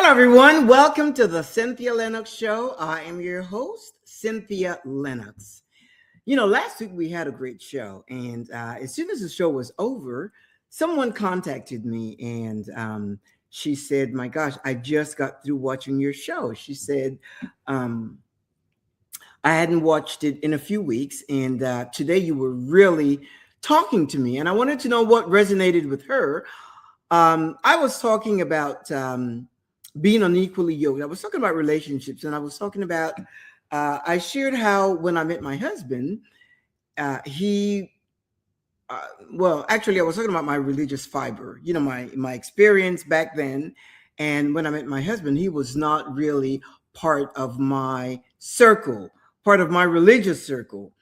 Everyone. Welcome to the Cynthia Linox Show. I am your host, Cynthia Linox. Last week we had a great show, and as soon as the show was over, someone contacted me and she said, "My gosh, I just got through watching your show." She said, um, I hadn't watched it in a few weeks, and today you were really talking to me, and I wanted to know what resonated with her. I was talking about being unequally yoked. I was talking about relationships, and I was talking about, I shared how when I met my husband, he, actually, I was talking about my religious fiber, my experience back then. And when I met my husband, he was not really part of my circle, part of my religious circle.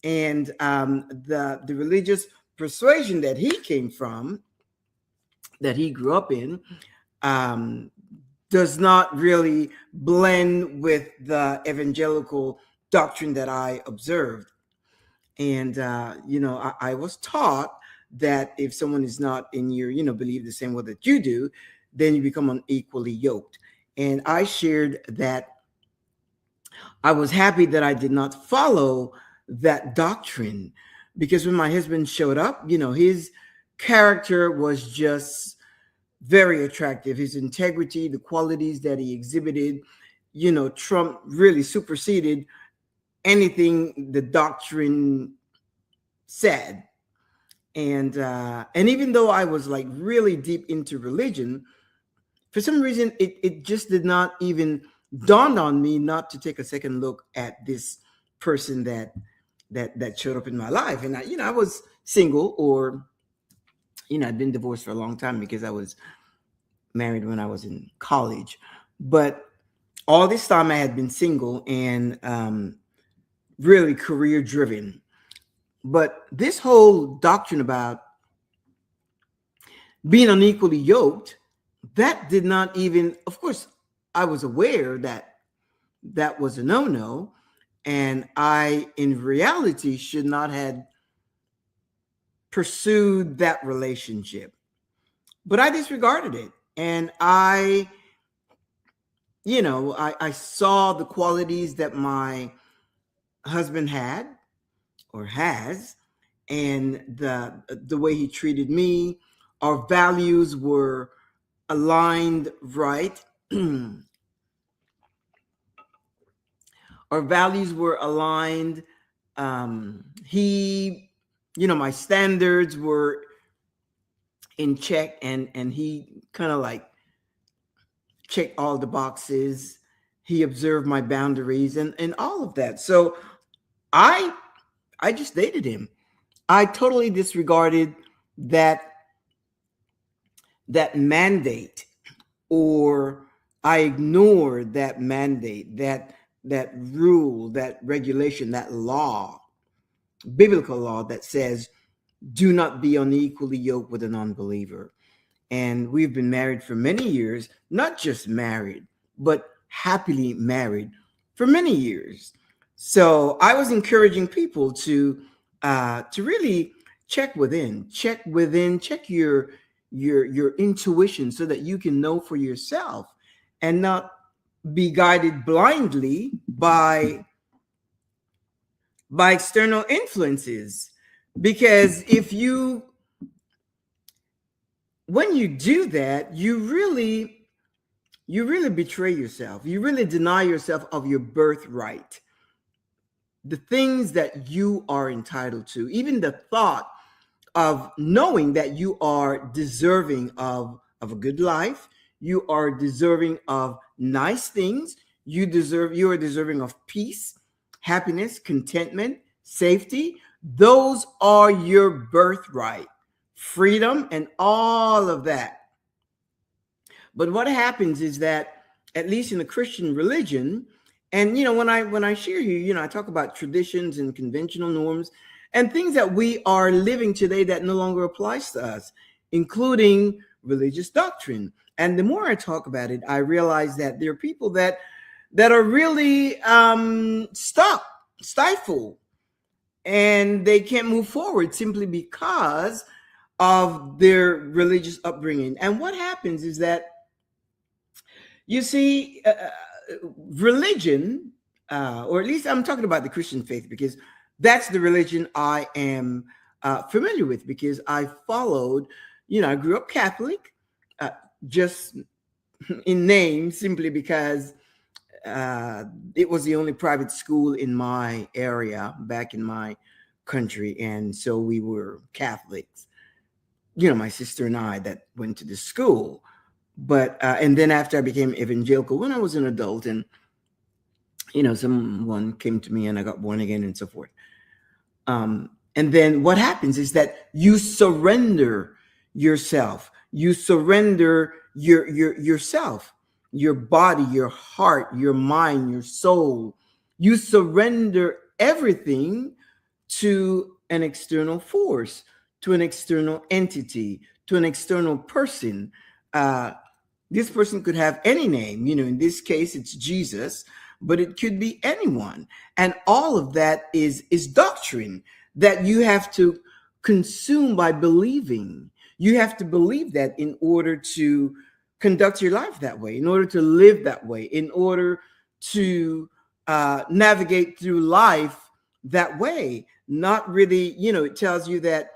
And the religious persuasion that he came from, that he grew up in, um, does not really blend with the evangelical doctrine that I observed. And, I was taught that if someone is not in your, believe the same way that you do, then you become unequally yoked. And I shared that I was happy that I did not follow that doctrine, because when my husband showed up, his character was just very attractive. His integrity, the qualities that he exhibited, Trump really superseded anything the doctrine said. And even though I was like really deep into religion, for some reason it just did not even dawn on me not to take a second look at this person that showed up in my life. And I was single, or I'd been divorced for a long time because I was married when I was in college. But all this time I had been single and really career driven. But this whole doctrine about being unequally yoked, that did not even, of course, I was aware that that was a no-no. And I, in reality, should not have pursued that relationship. But I disregarded it. And I saw the qualities that my husband had or has, and the way he treated me. Our values were aligned, right? Our values were aligned. My standards were in check, and he kind of like checked all the boxes. He observed my boundaries and all of that. So I just dated him. I totally disregarded that mandate, or I ignored that mandate, that rule, that regulation, that law, biblical law that says, do not be unequally yoked with an unbeliever. And we've been married for many years, not just married, but happily married for many years. So I was encouraging people to really check your intuition, so that you can know for yourself and not be guided blindly by external influences. Because when you do that, you really betray yourself. You really deny yourself of your birthright, the things that you are entitled to, even the thought of knowing that you are deserving of a good life. You are deserving of nice things. You are deserving of peace, happiness, contentment, safety. Those are your birthright, freedom, and all of that. But what happens is that, at least in the Christian religion, and when I share here, I talk about traditions and conventional norms and things that we are living today that no longer applies to us, including religious doctrine. And the more I talk about it, I realize that there are people that are really stifled, and they can't move forward simply because of their religious upbringing. And what happens is that You see, religion, or at least I'm talking about the Christian faith, because that's the religion I am familiar with, because I followed, I grew up Catholic, uh, just in name, simply because uh, it was the only private school in my area back in my country. And so we were Catholics, my sister and I that went to the school. But, and then after I became evangelical, when I was an adult, and, someone came to me and I got born again and so forth. And then what happens is that you surrender yourself. You surrender yourself, your body, your heart, your mind, your soul. You surrender everything to an external force, to an external entity, to an external person. This person could have any name. In this case, it's Jesus, but it could be anyone. And all of that is doctrine that you have to consume by believing. You have to believe that in order to conduct your life that way, in order to live that way, in order to navigate through life that way. Not really, it tells you that,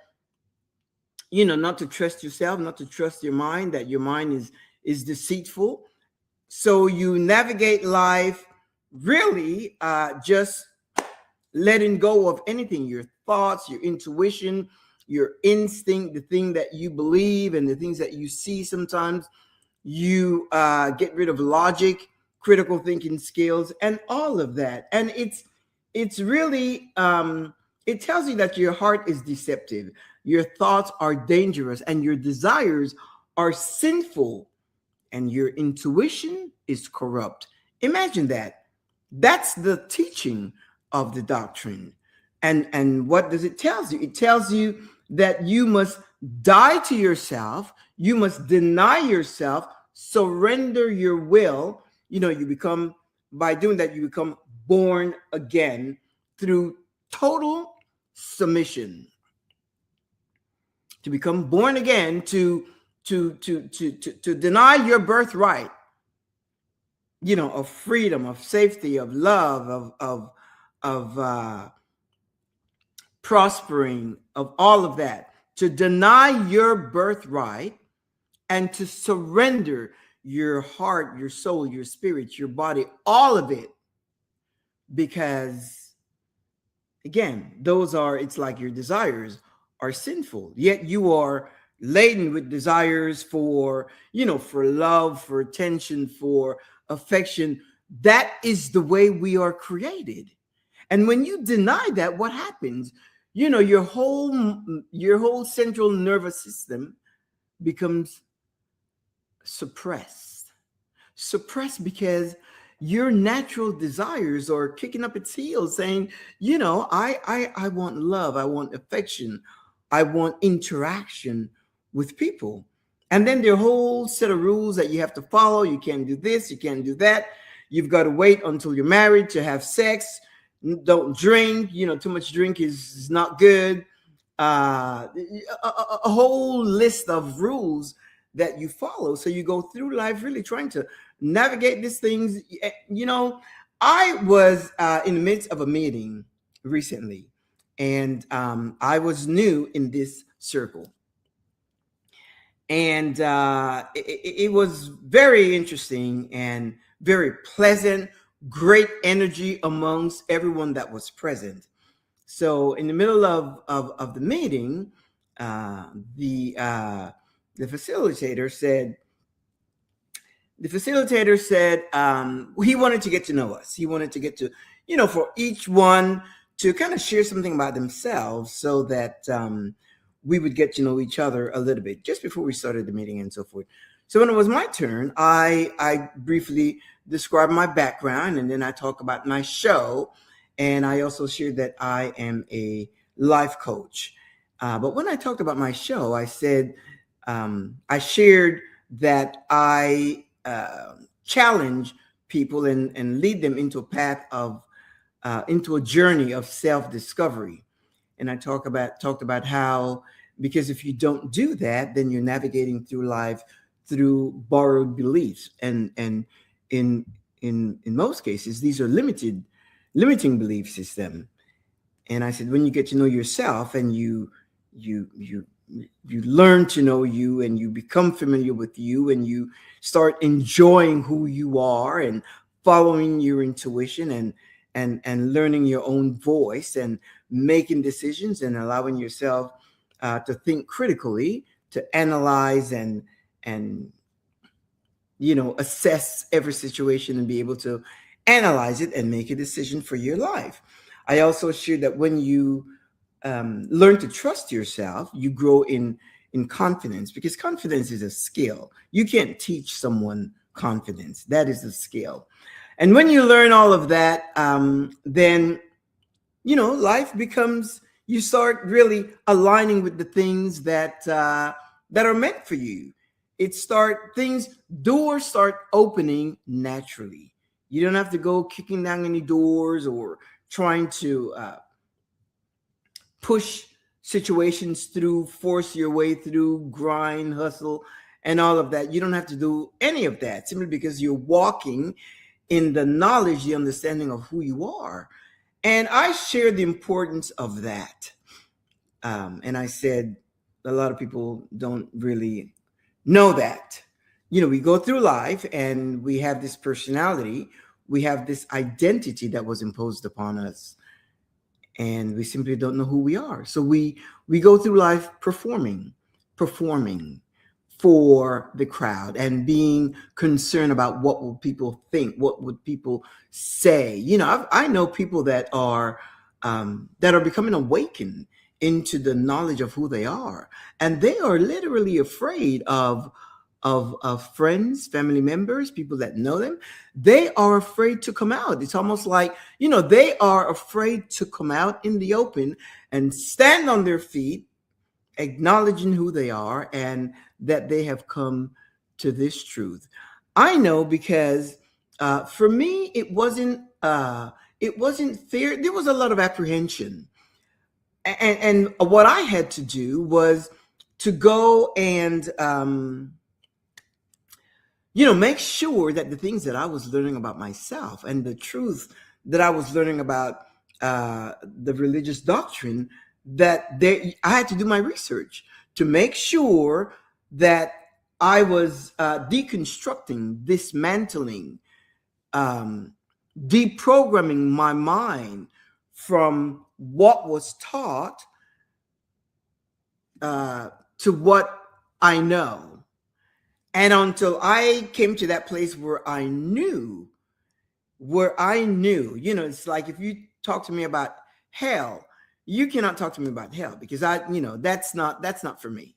not to trust yourself, not to trust your mind, that your mind is deceitful. So you navigate life really just letting go of anything, your thoughts, your intuition, your instinct, the thing that you believe and the things that you see. Sometimes you get rid of logic, critical thinking skills, and all of that. And it's really, it tells you that your heart is deceptive, your thoughts are dangerous, and your desires are sinful, and your intuition is corrupt. Imagine that. That's the teaching of the doctrine. And what does it tell you? It tells you that you must die to yourself, you must deny yourself, surrender your will. You become, by doing that, you become born again through total submission. To become born again, to deny your birthright, of freedom, of safety, of love, of prospering, of all of that. To deny your birthright and to surrender your heart, your soul, your spirit, your body, all of it. Because again, it's like your desires are sinful, yet you are laden with desires for love, for attention, for affection. That is the way we are created. And when you deny that, what happens? Your whole central nervous system becomes suppressed because your natural desires are kicking up its heels, saying, I want love, I want affection, I want interaction with people. And then there are a whole set of rules that you have to follow. You can't do this, you can't do that. You've got to wait until you're married to have sex. Don't drink. Too much drink is not good. A whole list of rules that you follow. So you go through life really trying to navigate these things. I was in the midst of a meeting recently, and I was new in this circle. And it was very interesting and very pleasant, great energy amongst everyone that was present. So in the middle of the meeting, the facilitator said, he wanted to get to know us. He wanted to get to, for each one to kind of share something about themselves, so that we would get to know each other a little bit just before we started the meeting and so forth. So when it was my turn, I briefly described my background, and then I talk about my show. And I also shared that I am a life coach. But when I talked about my show, I said, I shared that I challenge people and lead them into a path of, into a journey of self-discovery. And I talked about how, because if you don't do that, then you're navigating through life through borrowed beliefs, and in in most cases, these are limiting belief system. And I said, when you get to know yourself and you you you learn to know you and you become familiar with you and you start enjoying who you are and following your intuition and learning your own voice and making decisions and allowing yourself to think critically, to analyze and assess every situation and be able to analyze it and make a decision for your life. I also share that when you learn to trust yourself, you grow in confidence, because confidence is a skill. You can't teach someone confidence. That is a skill. And when you learn all of that, then life becomes, you start really aligning with the things that are meant for you. Doors start opening naturally. You don't have to go kicking down any doors or trying to push situations through, force your way through, grind, hustle, and all of that. You don't have to do any of that, simply because you're walking in the knowledge, the understanding of who you are. And I share the importance of that. And I said, a lot of people don't really know that. We go through life and we have this personality, we have this identity that was imposed upon us, and we simply don't know who we are. So we go through life performing for the crowd and being concerned about what will people think, what would people say. I know people that are becoming awakened into the knowledge of who they are, and they are literally afraid of friends, family members, people that know them. They are afraid to come out. It's almost like, they are afraid to come out in the open and stand on their feet, acknowledging who they are and that they have come to this truth. I know, because for me, it wasn't fair. There was a lot of apprehension. And what I had to do was to go and make sure that the things that I was learning about myself and the truth that I was learning about the religious doctrine, I had to do my research to make sure that I was deconstructing, dismantling, deprogramming my mind from what was taught to what I know. And until I came to that place where I knew, it's like, if you talk to me about hell, you cannot talk to me about hell, because that's not for me.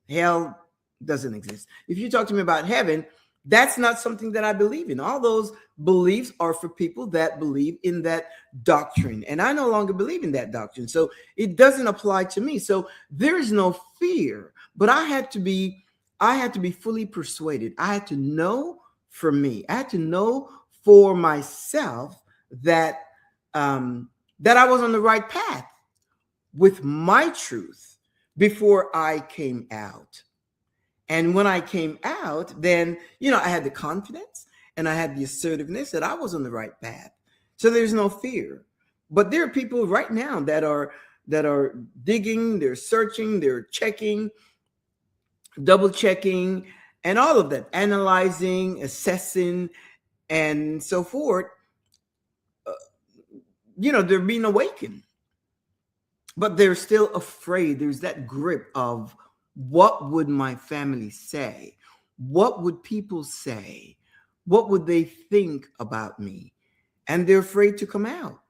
Hell doesn't exist. If you talk to me about heaven, that's not something that I believe in. All those beliefs are for people that believe in that doctrine. And I no longer believe in that doctrine. So it doesn't apply to me. So there is no fear, but I had to be fully persuaded. I had to know for me. I had to know for myself that that I was on the right path with my truth before I came out. And when I came out, then, I had the confidence and I had the assertiveness that I was on the right path. So there's no fear. But there are people right now that are digging, they're searching, they're checking, double checking, and all of that, analyzing, assessing, and so forth. They're being awakened, but they're still afraid. There's that grip of, what would my family say? What would people say? What would they think about me? And they're afraid to come out.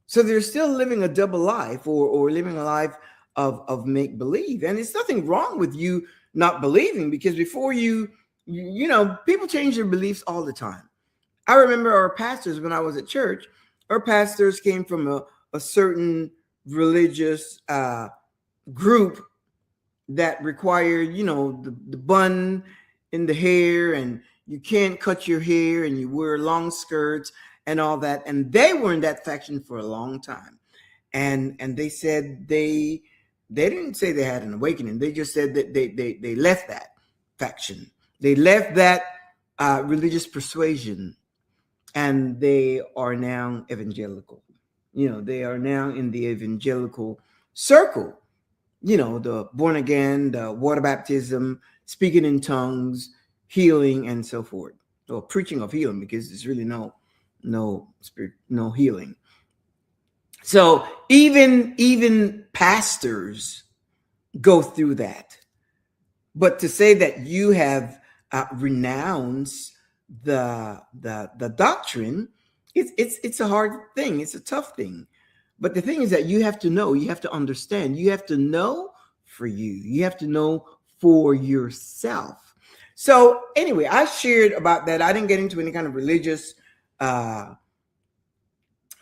So they're still living a double life, or living a life of make believe. And it's nothing wrong with you not believing, because before people change their beliefs all the time. I remember our pastors, when I was at church, our pastors came from a certain religious group that required, the bun in the hair, and you can't cut your hair, and you wear long skirts and all that. And they were in that faction for a long time. And they said they didn't say they had an awakening. They just said that they left that faction. They left that religious persuasion. and they are now evangelical. They are now in the evangelical circle. The born again, the water baptism, speaking in tongues, healing, and so forth. Or preaching of healing, because there's really no spirit, no healing. So even pastors go through that. But to say that you have renounced the doctrine, it's a hard thing. It's a tough thing. But the thing is that you have to know, you have to understand, you have to know for you. You have to know for yourself. So anyway, I shared about that. I didn't get into any kind of religious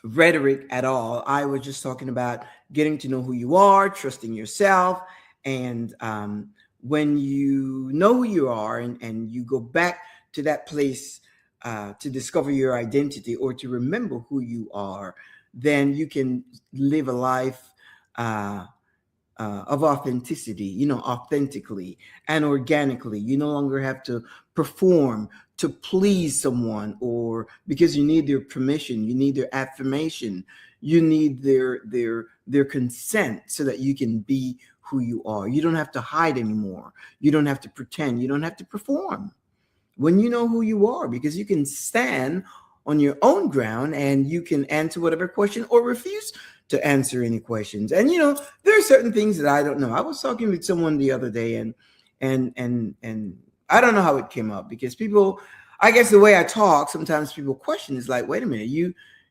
rhetoric at all. I was just talking about getting to know who you are, trusting yourself, and when you know who you are and you go back to that place to discover your identity or to remember who you are, then you can live a life of authenticity, authentically and organically. You no longer have to perform to please someone, or because you need their permission, you need their affirmation, you need their consent so that you can be who you are. You don't have to hide anymore. You don't have to pretend. You don't have to perform when you know who you are, because you can stand on your own ground and you can answer whatever question or refuse to answer any questions. And there are certain things that I don't know. I was talking with someone the other day, and I don't know how it came up, because people, I guess the way I talk, sometimes people question, is like, wait a minute,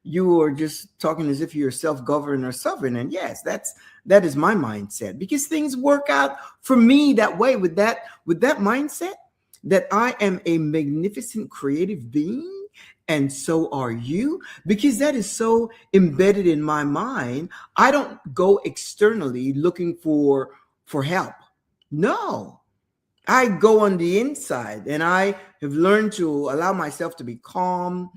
you are just talking as if you're self-governed or sovereign. And yes, that is my mindset, because things work out for me that way, with that mindset, that I am a magnificent creative being, and so are you, because that is so embedded in my mind. I don't go externally looking for help. No, I go on the inside, and I have learned to allow myself to be calm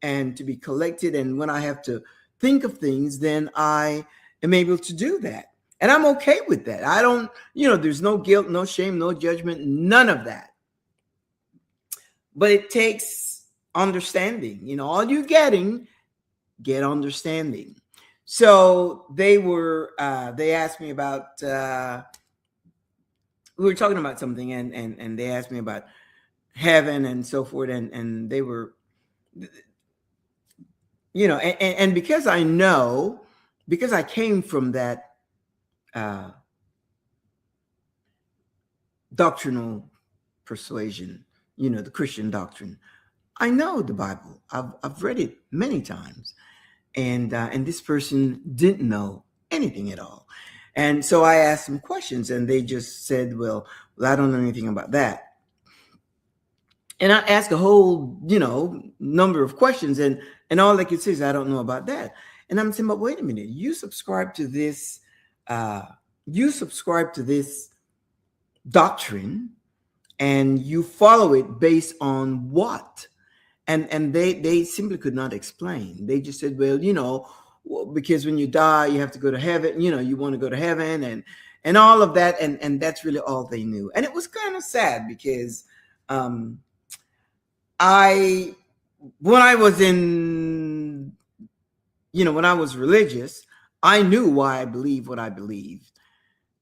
and to be collected. And when I have to think of things, then I am able to do that. And I'm okay with that. I don't, there's no guilt, no shame, no judgment, none of that. But it takes understanding. All you're getting, get understanding. So they asked me about, we were talking about something, and they asked me about heaven and so forth. And they were, and because I know, because I came from that doctrinal persuasion, the Christian doctrine, I know the Bible. I've read it many times, and this person didn't know anything at all. And so I asked them questions, and they just said, well, I don't know anything about that. And I asked a whole, number of questions, and all they could say is, I don't know about that. And I'm saying, but wait a minute, you subscribe to this doctrine, and you follow it based on what? And they simply could not explain. They just said, well, because when you die, you have to go to heaven. You want to go to heaven, and all of that. And that's really all they knew. And it was kind of sad, because when I was when I was religious, I knew why I believed what I believed.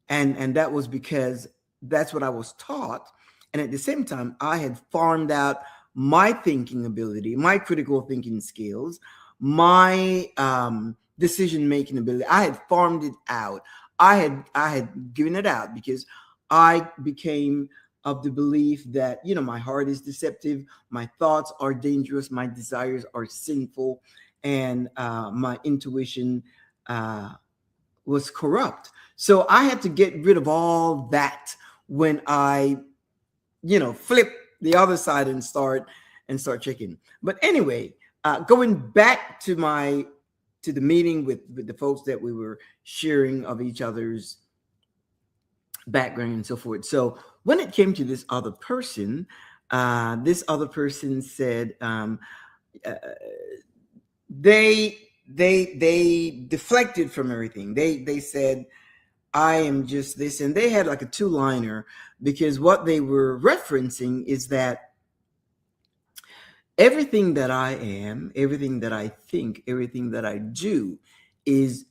And that was because that's what I was taught. And at the same time, I had farmed out my thinking ability, my critical thinking skills, my decision-making ability. I had farmed it out. I had given it out, because I became of the belief that, my heart is deceptive, my thoughts are dangerous, my desires are sinful, and my intuition was corrupt. So I had to get rid of all that when I, flip the other side and start checking. But anyway, going back to the meeting with the folks that we were sharing of each other's background and so forth. So when it came to this other person said they deflected from everything. They said, I am just this, and they had like a two-liner, because what they were referencing is that everything that I am, everything that I think, everything that I do is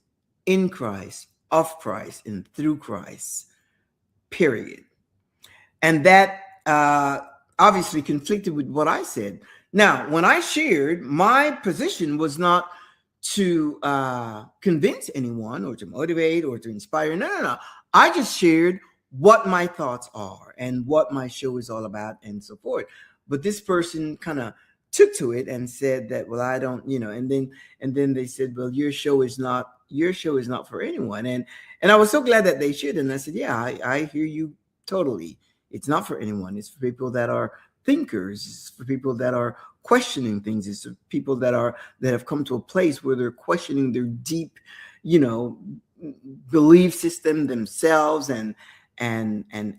in Christ, of Christ, and through Christ, period. And that obviously conflicted with what I said. Now, when I shared, my position was not to convince anyone or to motivate or to inspire. No, no, no. I just shared what my thoughts are and what my show is all about and so forth. But this person kind of took to it and said that, well, I don't, and then they said, well, your show is not for anyone. And I was so glad that they shared. And I said, yeah, I hear you totally. It's not for anyone. It's for people that are thinkers. It's for people that are questioning things. It's for people that have come to a place where they're questioning their deep, belief system themselves and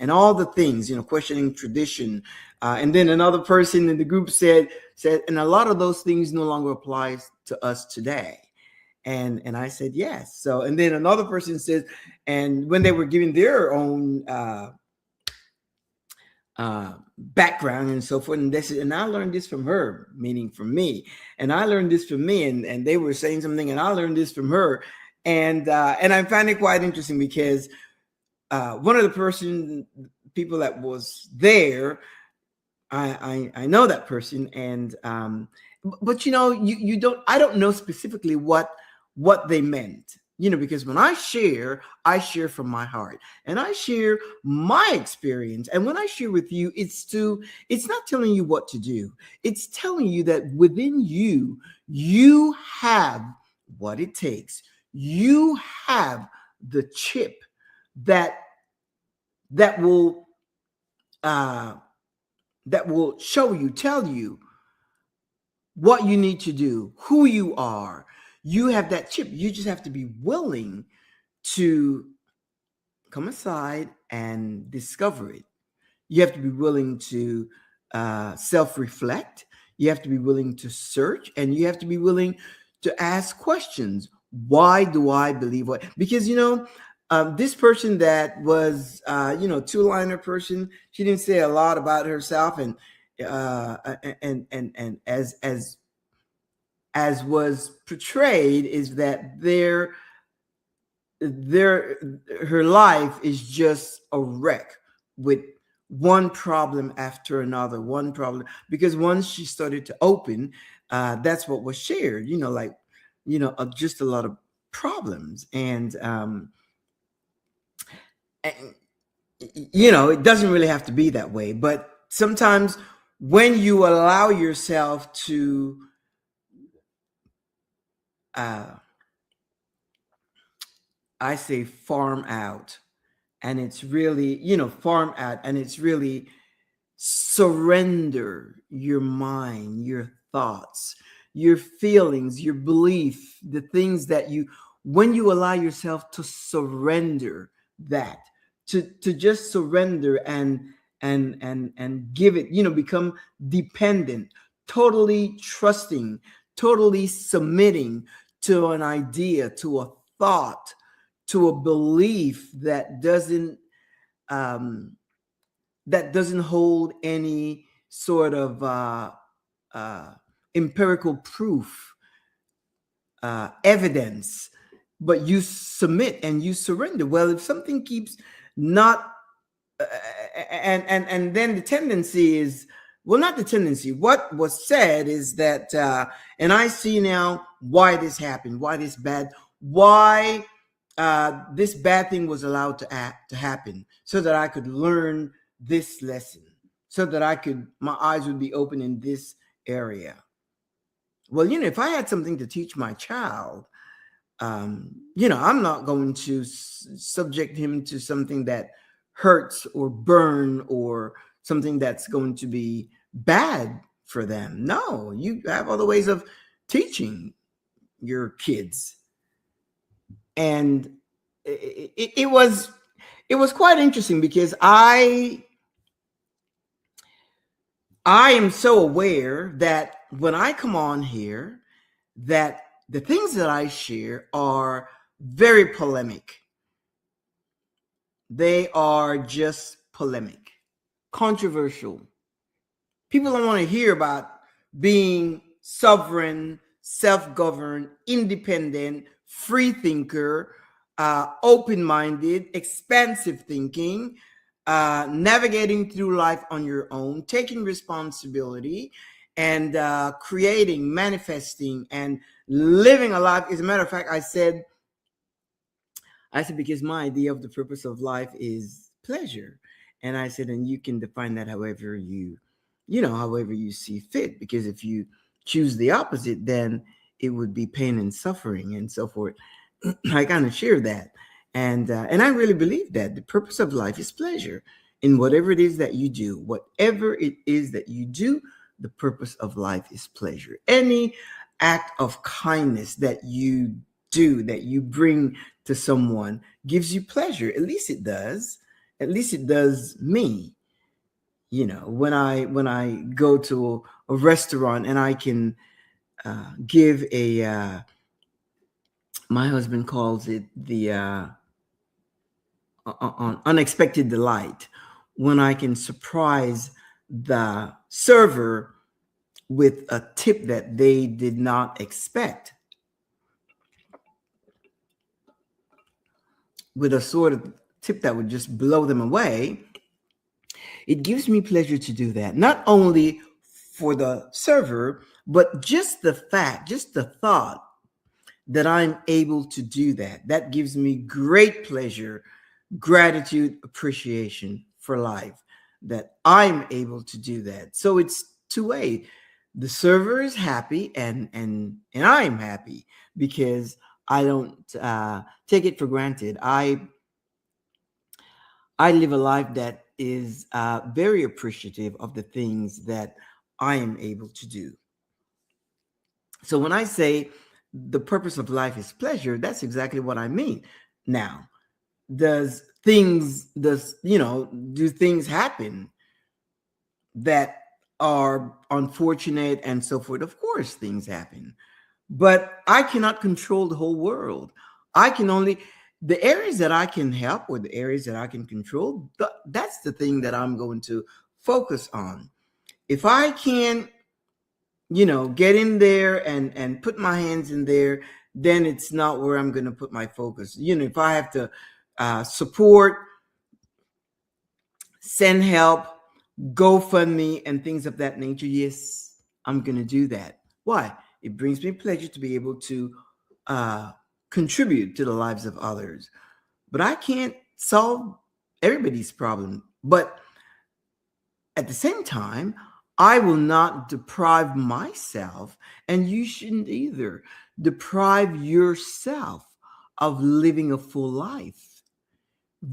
all the things, questioning tradition. And then another person in the group said, and a lot of those things no longer applies to us today. And I said yes. So, and then another person says, and when they were giving their own background and so forth, and they said, and I learned this from her, meaning from me, and I learned this from me, and they were saying something, and I learned this from her, and I find it quite interesting because one of the people that was there, I know that person, and but you don't, I don't know specifically what they meant, because when I share from my heart and I share my experience. And when I share with you, it's not telling you what to do. It's telling you that within you have what it takes. You have the chip that will tell you what you need to do, who you are. You have that chip. You just have to be willing to come aside and discover it. You have to be willing to self-reflect. You have to be willing to search, and you have to be willing to ask questions. Why do I believe what? Because this person that was two-liner person, she didn't say a lot about herself, and as was portrayed is that her life is just a wreck with one problem after another, one problem, because once she started to open, that's what was shared, just a lot of problems. And it doesn't really have to be that way, but sometimes when you allow yourself to I say farm out, and it's really, farm out, and it's really surrender your mind, your thoughts, your feelings, your belief, the things that when you allow yourself to surrender that, to just surrender and give it, become dependent, totally trusting, totally submitting to an idea, to a thought, to a belief that doesn't hold any sort of empirical proof, evidence, but you submit and you surrender. Well, if something keeps not, and then the tendency is, well, not the tendency. What was said is that, and I see now why this happened, why this bad thing was allowed to happen, so that I could learn this lesson, so that my eyes would be open in this area. Well, if I had something to teach my child, I'm not going to subject him to something that hurts or burn or something that's going to be bad for them. No, you have other ways of teaching your kids. And it was quite interesting because I am so aware that when I come on here, that the things that I share are very polemic. They are just polemic, controversial. People don't want to hear about being sovereign, self-governed, independent, free thinker, open-minded, expansive thinking, navigating through life on your own, taking responsibility, and creating, manifesting, and living a life. As a matter of fact, I said, because my idea of the purpose of life is pleasure. And I said, and you can define that however however you see fit. Because if you choose the opposite, then it would be pain and suffering and so forth. I kind of share that. And I really believe that the purpose of life is pleasure in whatever it is that you do. Whatever it is that you do, the purpose of life is pleasure. Any act of kindness that you do, that you bring to someone, gives you pleasure. At least it does. At least it does me. When I go to a restaurant and I can give my husband calls it the unexpected delight, when I can surprise the server with a tip that they did not expect, with a sort of tip that would just blow them away. It gives me pleasure to do that, not only for the server, but just the thought that I'm able to do that. That gives me great pleasure, gratitude, appreciation for life, that I'm able to do that. So it's two-way. The server is happy and I'm happy because I don't take it for granted. I live a life that is very appreciative of the things that I am able to do. So when I say the purpose of life is pleasure, that's exactly what I mean. Now, do things happen that are unfortunate and so forth? Of course, things happen. But I cannot control the whole world. The areas that I can help or the areas that I can control, that's the thing that I'm going to focus on. If I can, get in there and put my hands in there, then it's not where I'm going to put my focus. If I have to support, send help, GoFundMe, and things of that nature, yes, I'm going to do that. Why? It brings me pleasure to be able to contribute to the lives of others. But I can't solve everybody's problem. But at the same time, I will not deprive myself, and you shouldn't either, deprive yourself of living a full life.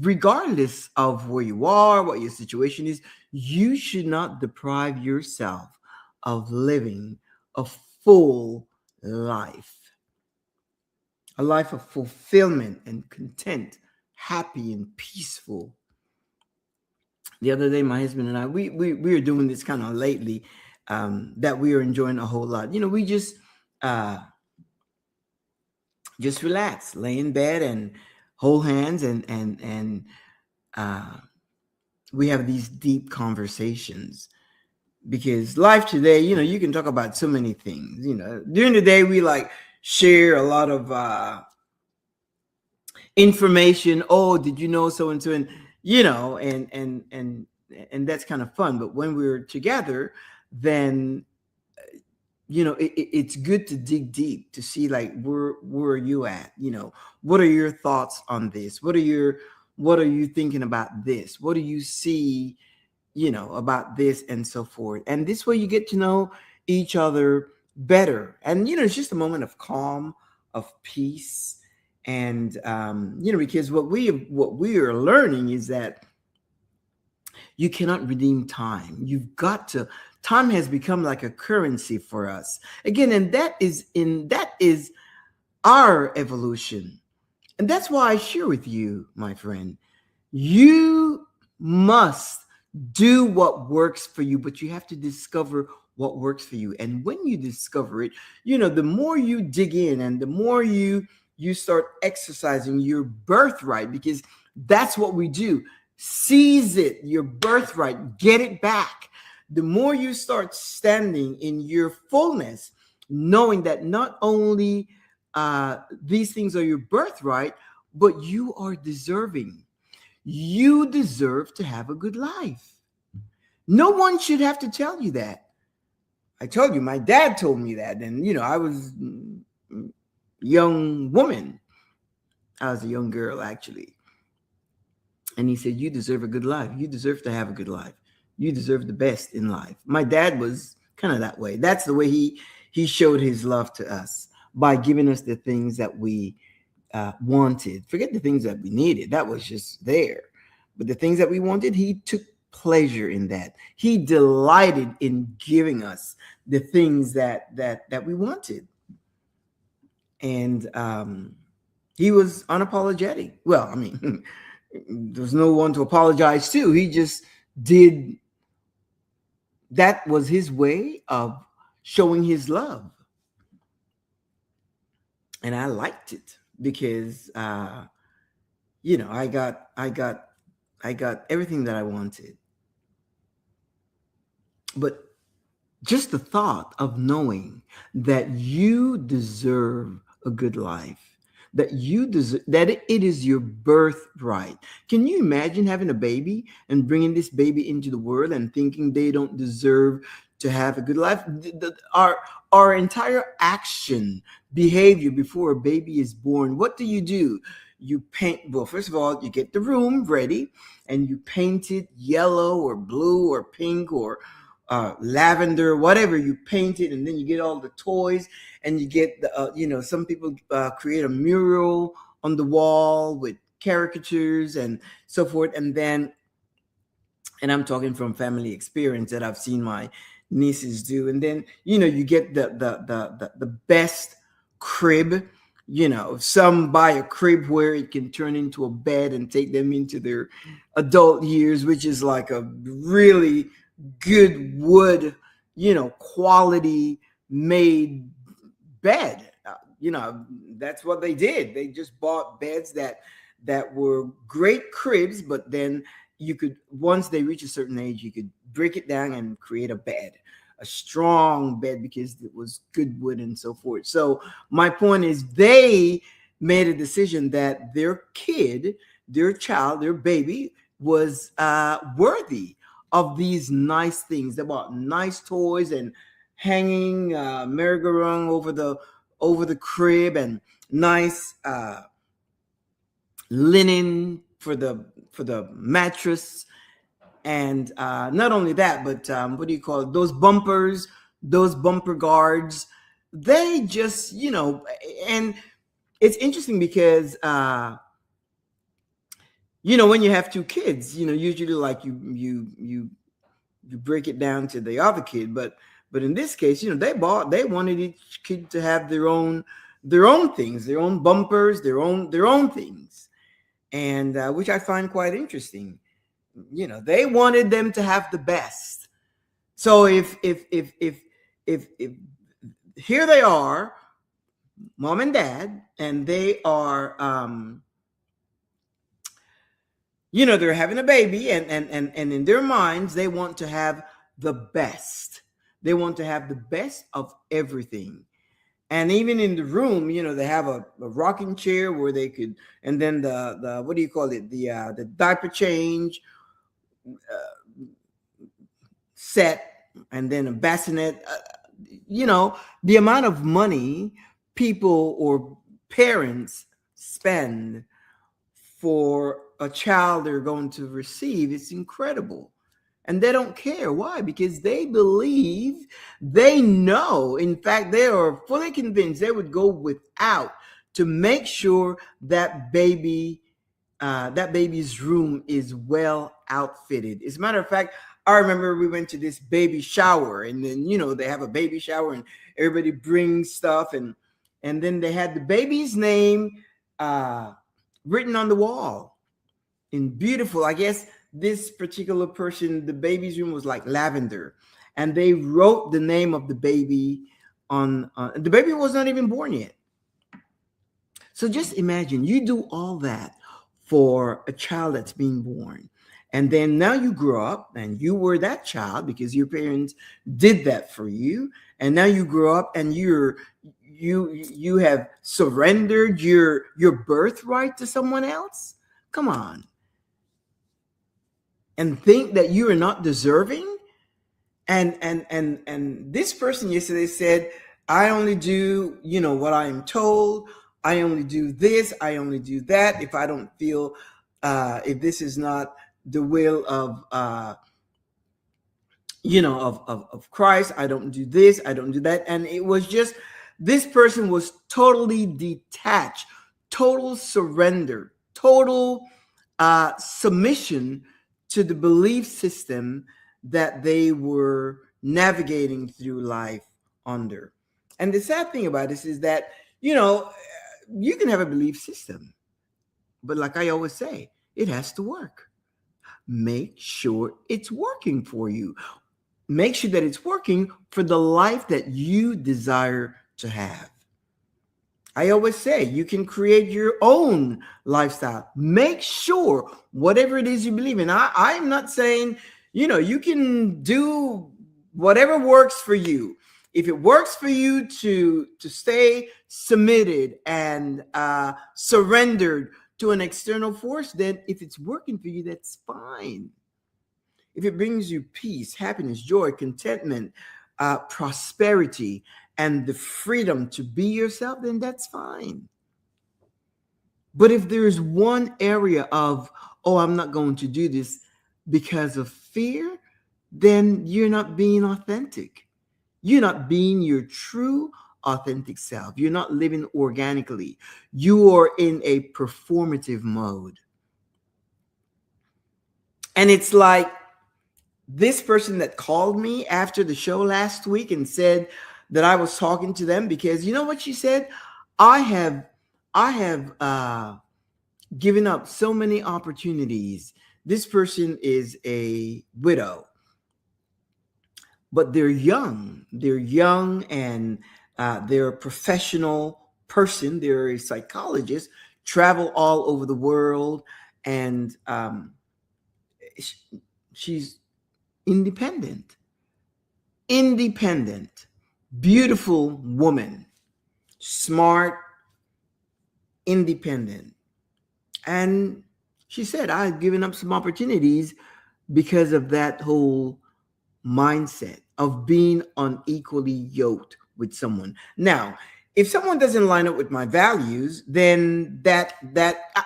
Regardless of where you are, what your situation is, you should not deprive yourself of living a full life. A life of fulfillment and content, happy and peaceful. The other day, my husband and I, we were doing this kind of lately, that we are enjoying a whole lot. We just relax, lay in bed and hold hands, and we have these deep conversations. Because life today, you can talk about so many things. During the day, we share a lot of information. Oh, did you know so and so? And and that's kind of fun. But when we're together, then it's good to dig deep to see where are you at? What are your thoughts on this? What are you thinking about this? What do you see about this, and so forth? And this way you get to know each other better. And it's just a moment of calm, of peace. And because what we are learning is that you cannot redeem time. Time has become like a currency for us again, and that is our evolution. And that's why I share with you, my friend, you must do what works for you, but you have to discover what works for you. And when you discover it, the more you dig in and the more you start exercising your birthright, because that's what we do. Seize it, your birthright, get it back. the more you start standing in your fullness, knowing that not only these things are your birthright, but you are deserving. You deserve to have a good life. No one should have to tell you that. I told you, my dad told me that. And, I was a young woman. I was a young girl, actually. And he said, you deserve a good life. You deserve to have a good life. You deserve the best in life. My dad was kind of that way. That's the way he showed his love to us, by giving us the things that we wanted. Forget the things that we needed. That was just there. But the things that we wanted, he took pleasure in that. He delighted in giving us the things that we wanted. And he was unapologetic. Well, I mean, there's no one to apologize to. He just did. That was his way of showing his love. And I liked it because, I got everything that I wanted. But just the thought of knowing that you deserve a good life, that you deserve, that it is your birthright. Can you imagine having a baby and bringing this baby into the world and thinking they don't deserve to have a good life? Our entire action, behavior before a baby is born, what do? You paint. Well, first of all, you get the room ready and you paint it yellow or blue or pink or lavender, whatever. You paint it, and then you get all the toys, and you get the some people create a mural on the wall with caricatures and so forth. And I'm talking from family experience that I've seen my nieces do. And then you get the best crib. Some buy a crib where it can turn into a bed and take them into their adult years, which is like a really good wood, quality made bed. That's what they did. They just bought beds that were great cribs, but then you could, once they reach a certain age, you could break it down and create a bed, a strong bed, because it was good wood and so forth. So my point is, they made a decision that their kid, their child, their baby was worthy of these nice things. They bought nice toys and hanging merry-go-round over the crib, and nice linen for the mattress. And not only that, but what do you call it? Those bumpers, those bumper guards. They just, and it's interesting because when you have two kids, usually like you break it down to the other kid, but in this case, they wanted each kid to have their own things, their own bumpers, their own things, and which I find quite interesting. They wanted them to have the best. So if here they are, mom and dad, and they are they're having a baby, and in their minds they want to have the best. They want to have the best of everything. And even in the room, they have a rocking chair where they could, and then the what do you call it, the diaper change set, and then a bassinet. The amount of money people or parents spend for a child they're going to receive, it's incredible. And they don't care. Why? Because they believe, they know, in fact, they are fully convinced they would go without to make sure that baby's room is well outfitted. As a matter of fact, I remember we went to this baby shower, and then they have a baby shower and everybody brings stuff, and then they had the baby's name written on the wall in beautiful, I guess this particular person, the baby's room was like lavender, and they wrote the name of the baby on the baby was not even born yet. So just imagine, you do all that for a child that's being born, And then now you grow up and you were that child because your parents did that for you. And now you grow up and you have surrendered your birthright to someone else. Come on. And think that you are not deserving. And this person yesterday said, I only do, what I am told. I only do this. I only do that. If I don't feel, if this is not the will of, of Christ, I don't do this. I don't do that. And it was just, this person was totally detached, total surrender, total submission to the belief system that they were navigating through life under. And the sad thing about this is that, you can have a belief system, but like I always say, it has to work. Make sure it's working for you. Make sure that it's working for the life that you desire to have. I always say you can create your own lifestyle. Make sure whatever it is you believe in. I'm not saying, you can do whatever works for you. If it works for you to stay submitted and surrendered to an external force, then if it's working for you, that's fine. If it brings you peace, happiness, joy, contentment, prosperity, and the freedom to be yourself, then that's fine. But if there's one area of, I'm not going to do this because of fear, then you're not being authentic. You're not being your true, authentic self. You're not living organically. You are in a performative mode. And it's like this person that called me after the show last week and said that I was talking to them because, you know what she said? I have given up so many opportunities. This person is a widow, but they're young. They're young and they're a professional person. They're a psychologist, travel all over the world, and she's independent, beautiful woman, smart, independent. And she said, I've given up some opportunities because of that whole mindset of being unequally yoked with someone. Now, if someone doesn't line up with my values, then that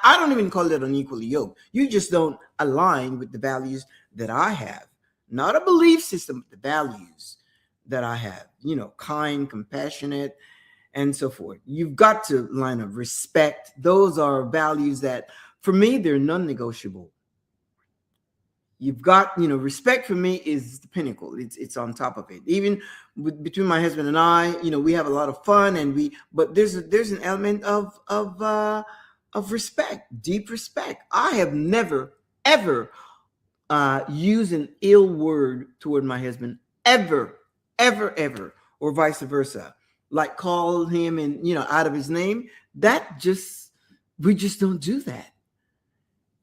I don't even call it unequally yoked. You just don't align with the values that I have. Not a belief system, but the values that I have, kind, compassionate, and so forth. You've got to line up. Respect. Those are values that, for me, they're non-negotiable. You've got, respect for me is the pinnacle. It's on top of it. Even between my husband and I, we have a lot of fun, but there's an element of respect, deep respect. I have never, ever use an ill word toward my husband, ever, or vice versa. Like call him and, out of his name. We just don't do that.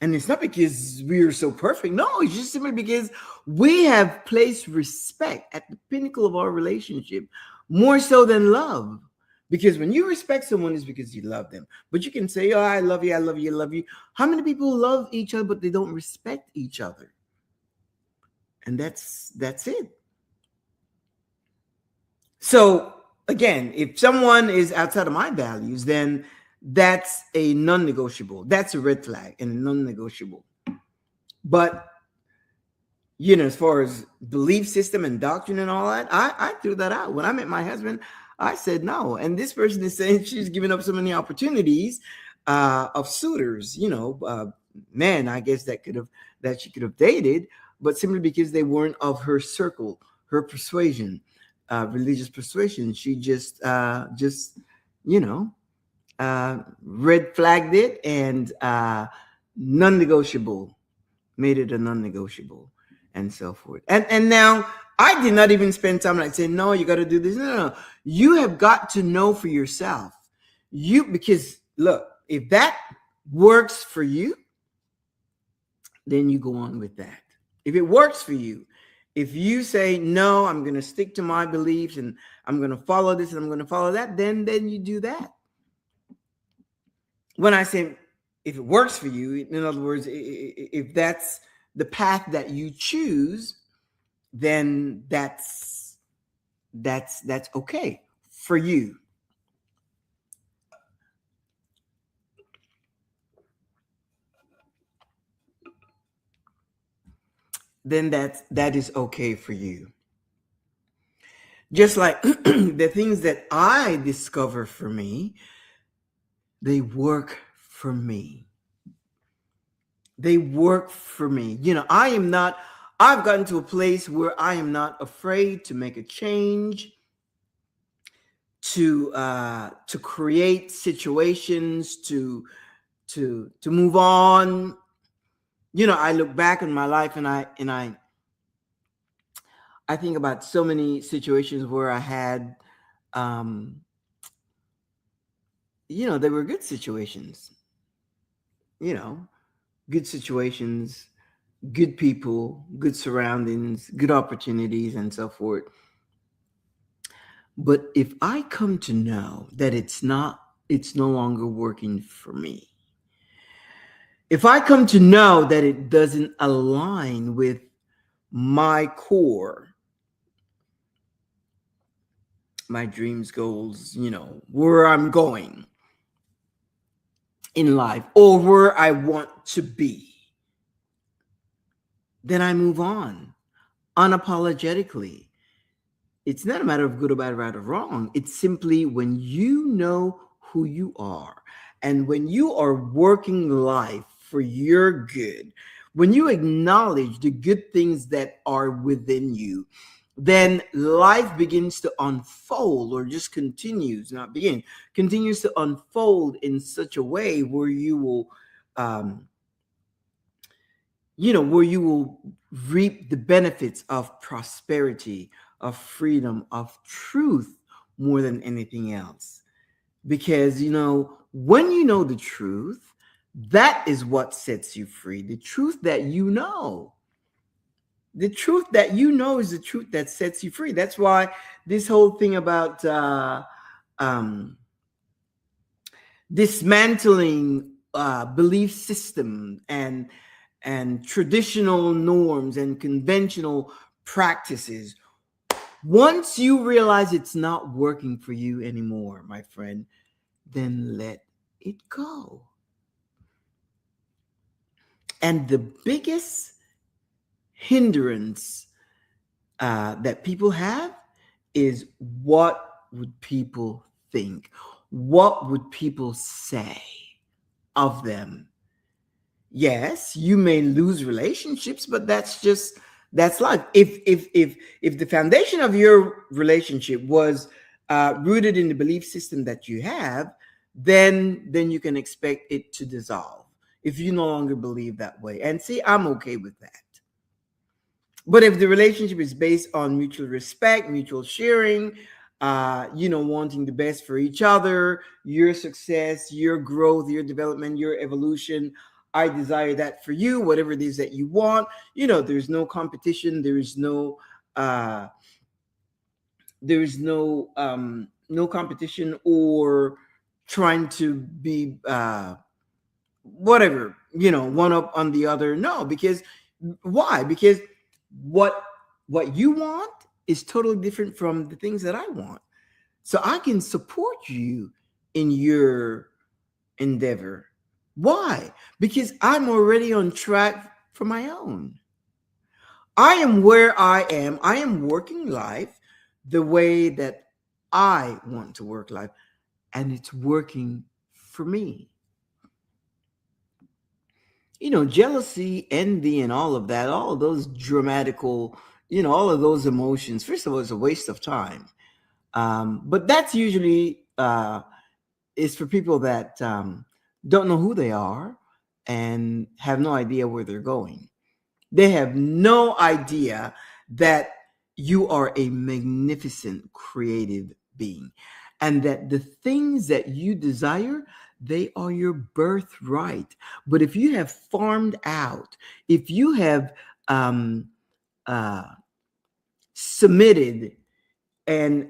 And it's not because we're so perfect. No, it's just simply because we have placed respect at the pinnacle of our relationship, more so than love. Because when you respect someone, it's because you love them. But you can say, I love you, I love you, I love you. How many people love each other, but they don't respect each other? And that's it. So again, if someone is outside of my values, then that's a non-negotiable. That's a red flag and a non-negotiable. But, as far as belief system and doctrine and all that, I threw that out. When I met my husband, I said no. And this person is saying she's given up so many opportunities of suitors, men, I guess that she could have dated, but simply because they weren't of her circle, her persuasion, religious persuasion. She just red flagged it and non-negotiable, made it a non-negotiable, and so forth. And now I did not even spend time like saying, no, you got to do this. No. You have got to know for yourself. Because look, if that works for you, then you go on with that. If it works for you, if you say, no, I'm going to stick to my beliefs and I'm going to follow this and I'm going to follow that, then you do that. When I say if it works for you, in other words, if that's the path that you choose, then that's okay for you. Then that is okay for you. Just like the things that I discover for me, they work for me. They work for me. I've gotten to a place where I am not afraid to make a change, to create situations, to move on. I look back in my life and I think about so many situations where I had, they were good situations, good situations, good people, good surroundings, good opportunities, and so forth. But if I come to know that it's no longer working for me, if I come to know that it doesn't align with my core, my dreams, goals, where I'm going in life or where I want to be, then I move on unapologetically. It's not a matter of good or bad, right or wrong. It's simply when you know who you are and when you are working life for your good, when you acknowledge the good things that are within you, then life begins to unfold, or just continues to unfold in such a way where you will, where you will reap the benefits of prosperity, of freedom, of truth more than anything else. Because, when you know the truth, that is what sets you free. The truth that you know. The truth that you know is the truth that sets you free. That's why this whole thing about dismantling belief system and traditional norms and conventional practices, once you realize it's not working for you anymore, my friend, then let it go. And the biggest hindrance that people have is, what would people think? What would people say of them? Yes, you may lose relationships, but that's life. If the foundation of your relationship was rooted in the belief system that you have, then you can expect it to dissolve if you no longer believe that way. And see, I'm okay with that. But if the relationship is based on mutual respect, mutual sharing, wanting the best for each other, your success, your growth, your development, your evolution, I desire that for you, whatever it is that you want. There's no competition. There's no no competition or trying to be whatever, one up on the other. No, because why? Because what you want is totally different from the things that I want. So I can support you in your endeavor. Why? Because I'm already on track for my own. I am where I am. I am working life the way that I want to work life, and it's working for me. Jealousy, envy, and all of that, all of those dramatical, all of those emotions, first of all, it's a waste of time. But that's usually is for people that don't know who they are and have no idea where they're going. They have no idea that you are a magnificent creative being and that the things that you desire, they are your birthright. But if you have farmed out, if you have uh, submitted and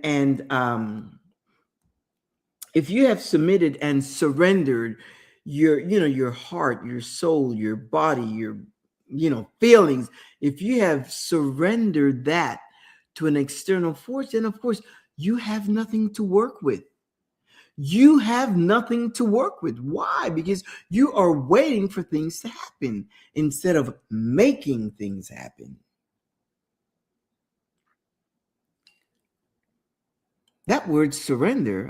if you have submitted and surrendered your heart, your soul, your body, your feelings, if you have surrendered that to an external force, then of course you have nothing to work with. You have nothing to work with. Why? Because you are waiting for things to happen instead of making things happen. That word surrender,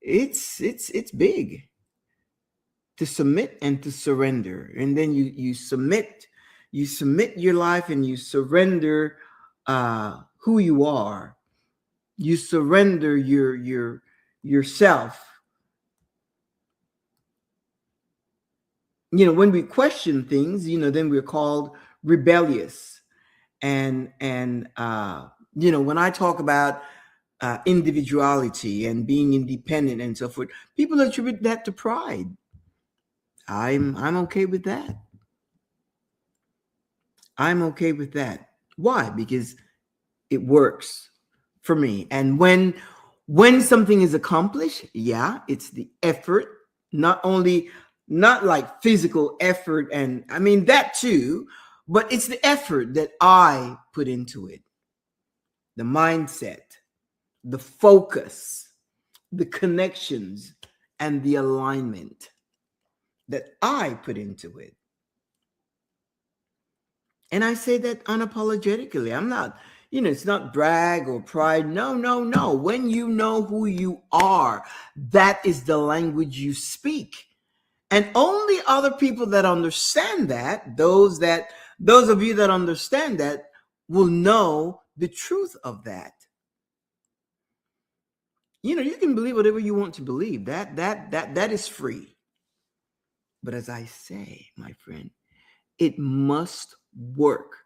it's big, to submit and to surrender. And then you submit your life and you surrender who you are. You surrender yourself. When we question things, then we're called rebellious. And when I talk about individuality and being independent and so forth, people attribute that to pride. I'm okay with that. I'm okay with that. Why? Because it works for me. And when something is accomplished, yeah, it's the effort, not like physical effort, and that too, but it's the effort that I put into it. The mindset, the focus, the connections, and the alignment that I put into it. And I say that unapologetically. I'm not, it's not brag or pride. No, no, no. When you know who you are, that is the language you speak. And only other people that understand that, those of you that understand that, will know the truth of that. You can believe whatever you want to believe. That is free. But as I say, my friend, it must work.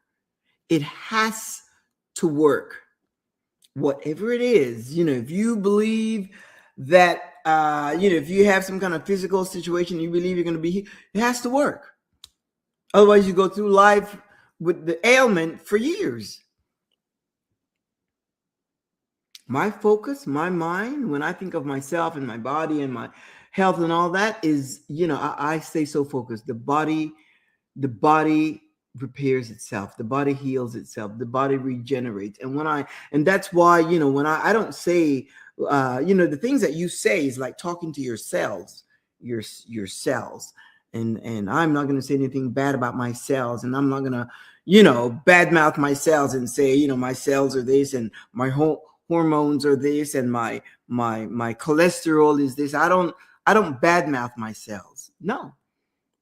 It has to work. Whatever it is, if you believe that, if you have some kind of physical situation, you believe you're going to be here, it has to work. Otherwise, you go through life with the ailment for years. My focus, my mind, when I think of myself and my body and my health and all that is, I stay so focused. The body repairs itself. The body heals itself. The body regenerates. And that's why, when I don't say, the things that you say is like talking to your cells, your cells. And I'm not going to say anything bad about my cells. And I'm not going to, badmouth my cells and say, my cells are this and my hormones are this and my cholesterol is this. I don't badmouth my cells. No.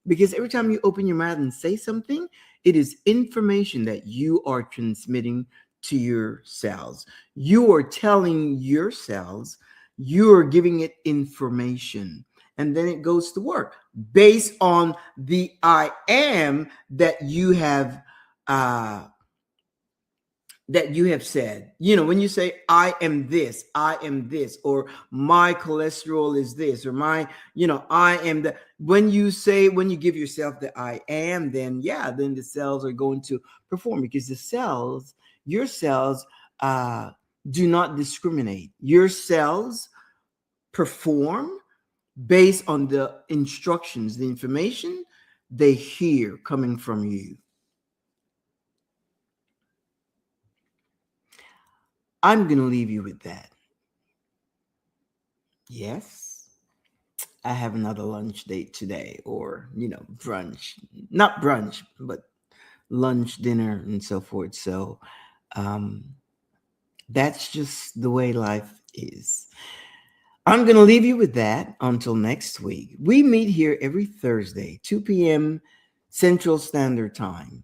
Because every time you open your mouth and say something, it is information that you are transmitting to your cells. You are telling your cells, you are giving it information. And then it goes to work based on the I am that you have said. When you say I am this, or my cholesterol is this, or my, I am that. When you give yourself the I am, then the cells are going to perform, because your cells do not discriminate. Your cells perform based on the instructions, the information they hear coming from you. I'm going to leave you with that. Yes, I have another lunch date today, or, brunch, not brunch, but lunch, dinner, and so forth. So that's just the way life is. I'm going to leave you with that until next week. We meet here every Thursday, 2 p.m. Central Standard Time,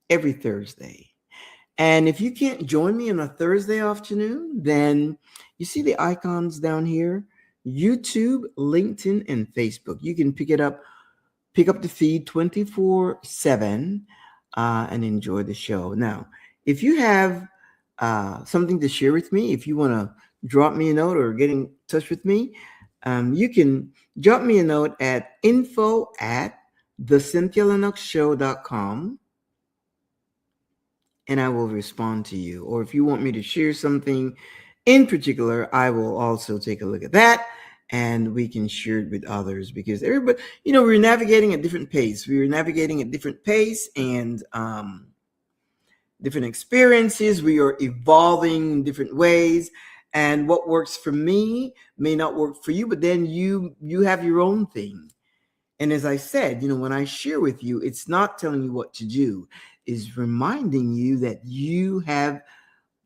every Thursday. And if you can't join me on a Thursday afternoon, then you see the icons down here, YouTube, LinkedIn, and Facebook. You can pick up the feed 24/7 and enjoy the show. Now, if you have something to share with me, if you want to drop me a note or get in touch with me, you can drop me a note at info@thecynthialinoxshow.com, and I will respond to you. Or if you want me to share something in particular, I will also take a look at that and we can share it with others, because everybody, we're navigating at different pace. We're navigating at different pace and different experiences. We are evolving in different ways. And what works for me may not work for you, but then you have your own thing. And as I said, when I share with you, it's not telling you what to do, is reminding you that you have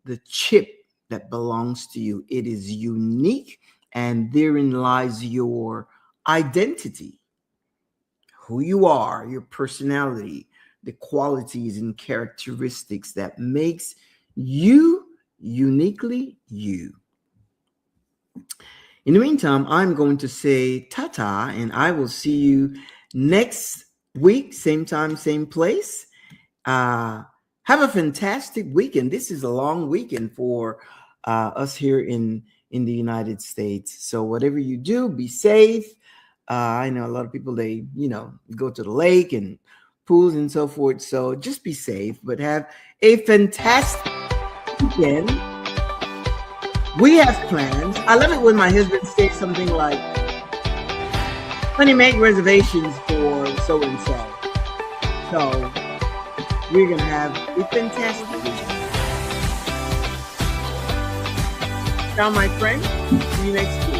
the chip that belongs to you. It is unique, and therein lies your identity, who you are, your personality, the qualities and characteristics that makes you uniquely you. In the meantime, I'm going to say ta-ta, and I will see you next week, same time, same place. Have a fantastic weekend. This is a long weekend for us here in the United States. So whatever you do, be safe. I know a lot of people, they go to the lake and pools and so forth. So just be safe, but have a fantastic weekend. We have plans. I love it when my husband says something like, honey, make reservations for so and so. So we're going to have a fantastic weekend. Ciao, my friend. See you next week.